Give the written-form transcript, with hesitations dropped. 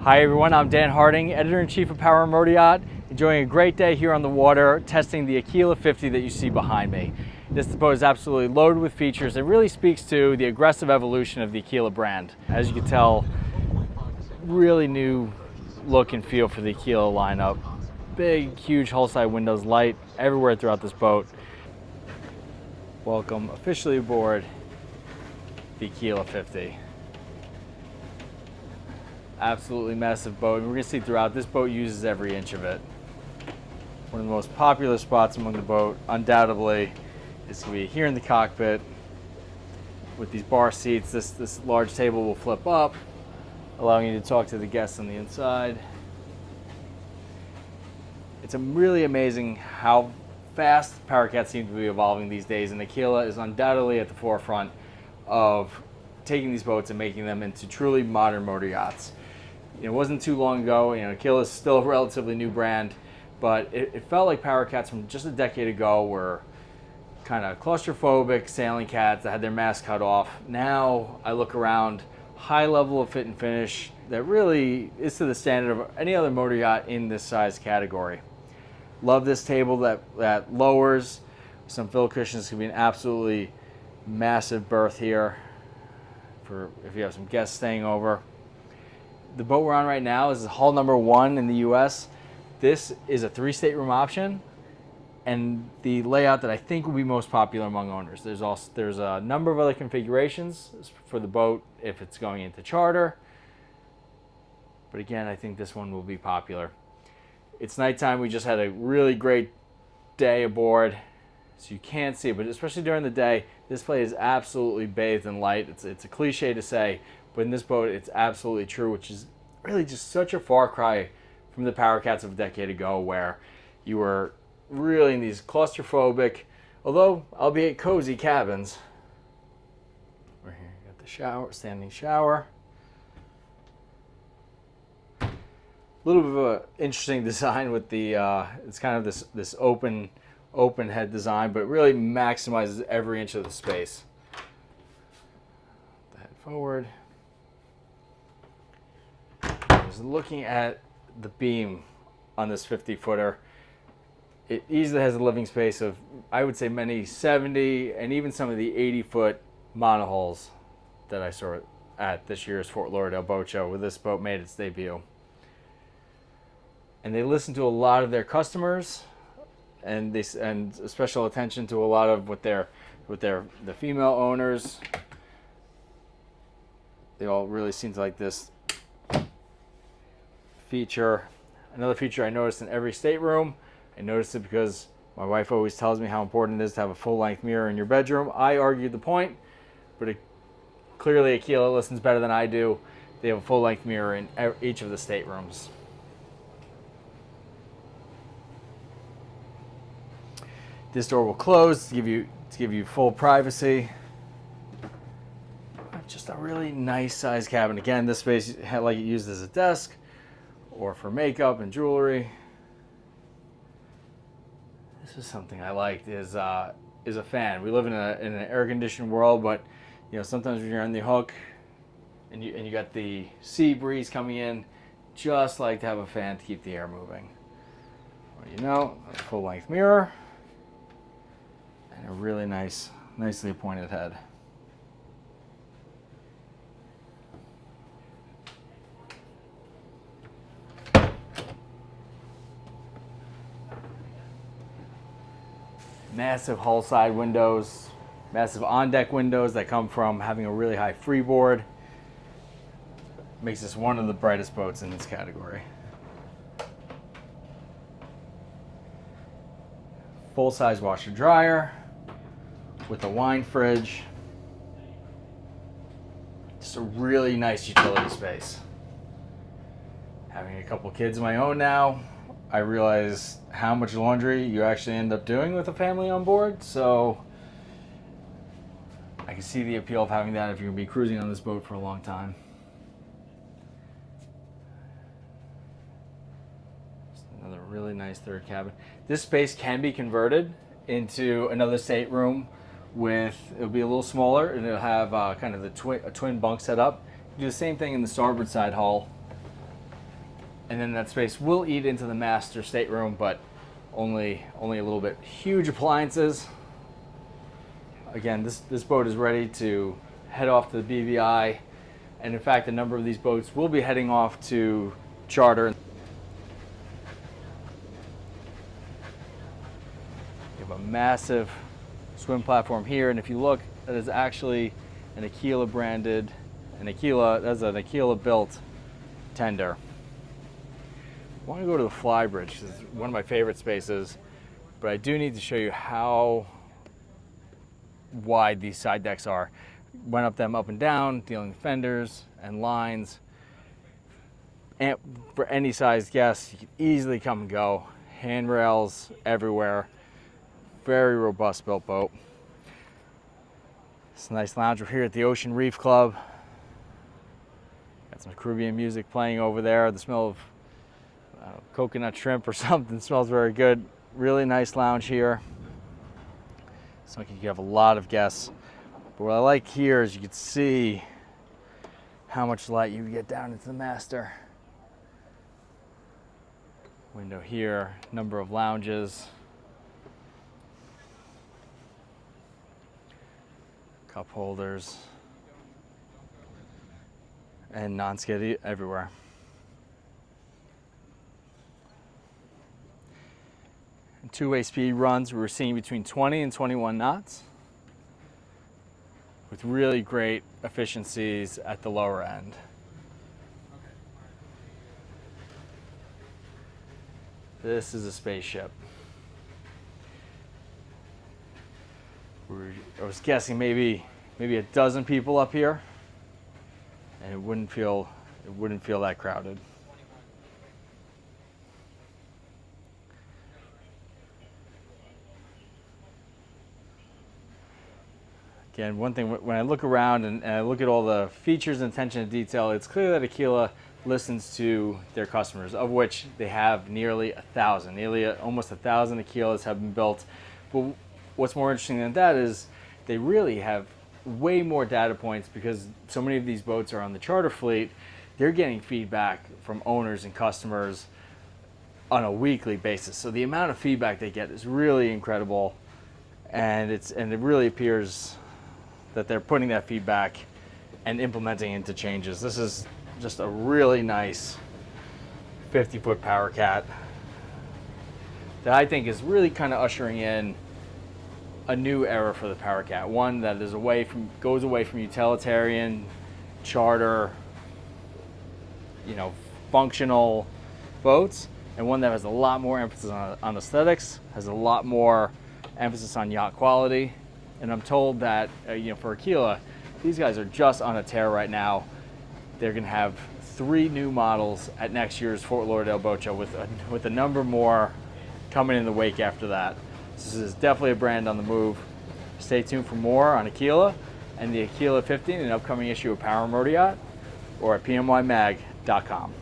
Hi everyone, I'm Dan Harding, Editor-in-Chief of Power Motor Yacht, enjoying a great day here on the water, testing the Aquila 50 that you see behind me. This boat is absolutely loaded with features and really speaks to the aggressive evolution of the Aquila brand. As you can tell, really new look and feel for the Aquila lineup. Big, huge hull-side windows, light everywhere throughout this boat. Welcome officially aboard the Aquila 50. Absolutely massive boat, and we're going to see throughout, this boat uses every inch of it. One of the most popular spots among the boat, undoubtedly, is going to be here in the cockpit with these bar seats. This large table will flip up, allowing you to talk to the guests on the inside. It's really amazing how fast PowerCat seems to be evolving these days, and Aquila is undoubtedly at the forefront of taking these boats and making them into truly modern motor yachts. It wasn't too long ago, Aquila is still a relatively new brand, but it felt like PowerCats from just a decade ago were kind of claustrophobic sailing cats that had their mask cut off. Now I look around, high level of fit and finish that really is to the standard of any other motor yacht in this size category. Love this table that lowers. Some fill cushions can be an absolutely massive berth here for if you have some guests staying over. The boat we're on right now is hull number 1 in the US. This is a 3-stateroom option, and the layout that I think will be most popular among owners. There's a number of other configurations for the boat if it's going into charter, but again, I think this one will be popular. It's nighttime. We just had a really great day aboard, so you can't see it, but especially during the day, this place is absolutely bathed in light. It's a cliche to say, but in this boat, it's absolutely true, which is really just such a far cry from the PowerCats of a decade ago, where you were really in these claustrophobic, although albeit cozy cabins. We're here, got the shower, standing shower. A little bit of an interesting design with the, it's kind of this open head design, but it really maximizes every inch of the space. The head forward. Just looking at the beam on this 50-footer, it easily has a living space of, I would say, many 70 and even some of the 80-foot monohulls that I saw at this year's Fort Lauderdale Boat Show, where this boat made its debut. And they listen to a lot of their customers, and special attention to a lot of the female owners. They all really seem to like this feature. Another feature I noticed in every stateroom, I noticed it because my wife always tells me how important it is to have a full-length mirror in your bedroom. I argued the point, but clearly Aquila listens better than I do. They have a full-length mirror in each of the staterooms. This door will close to give you full privacy. Just a really nice sized cabin. Again, this space like it used as a desk or for makeup and jewelry. This is something I liked is a fan. We live in an air-conditioned world, but sometimes when you're on the hook and you got the sea breeze coming in, just like to have a fan to keep the air moving. Well, a full-length mirror and a really nicely appointed head. Massive hull side windows, massive on-deck windows that come from having a really high freeboard. Makes this one of the brightest boats in this category. Full-size washer dryer with a wine fridge. Just a really nice utility space. Having a couple kids of my own now, I realize how much laundry you actually end up doing with a family on board, so I can see the appeal of having that if you're going to be cruising on this boat for a long time. Just another really nice third cabin. This space can be converted into another stateroom it'll be a little smaller, and it'll have kind of a twin bunk setup. Do the same thing in the starboard side hull. And then that space will eat into the master stateroom, but only a little bit. Huge appliances. Again, this boat is ready to head off to the BVI, and in fact, a number of these boats will be heading off to charter. You have a massive swim platform here, and if you look, that is actually an Aquila branded, that's an Aquila built tender. I want to go to the Flybridge because it's one of my favorite spaces, but I do need to show you how wide these side decks are. Went up them up and down, dealing with fenders and lines. And for any size guest, you can easily come and go. Handrails everywhere. Very robust built boat. It's a nice lounge. We're here at the Ocean Reef Club. Got some Caribbean music playing over there. The smell of coconut shrimp or something smells very good. Really nice lounge here. So you have a lot of guests. But what I like here is you can see how much light you get down into the master. Window here, number of lounges. Cup holders. And non-skid everywhere. Two-way speed runs, we're seeing between 20 and 21 knots with really great efficiencies at the lower end. This is a spaceship. I was guessing maybe a dozen people up here, and it wouldn't feel that crowded. Again, one thing, when I look around and I look at all the features and attention to detail, it's clear that Aquila listens to their customers, of which they have nearly 1,000. Almost 1,000 Aquilas have been built. But what's more interesting than that is they really have way more data points, because so many of these boats are on the charter fleet. They're getting feedback from owners and customers on a weekly basis. So the amount of feedback they get is really incredible, and it really appears that they're putting that feedback and implementing into changes. This is just a really nice 50-foot power cat that I think is really kind of ushering in a new era for the power cat. One that is goes away from utilitarian, charter, functional boats, and one that has a lot more emphasis on aesthetics, has a lot more emphasis on yacht quality. And I'm told that, for Aquila, these guys are just on a tear right now. They're going to have 3 new models at next year's Fort Lauderdale Boat Show, with a number more coming in the wake after that. This is definitely a brand on the move. Stay tuned for more on Aquila and the Aquila 15, an upcoming issue of Power Motor Yacht, or at pmymag.com.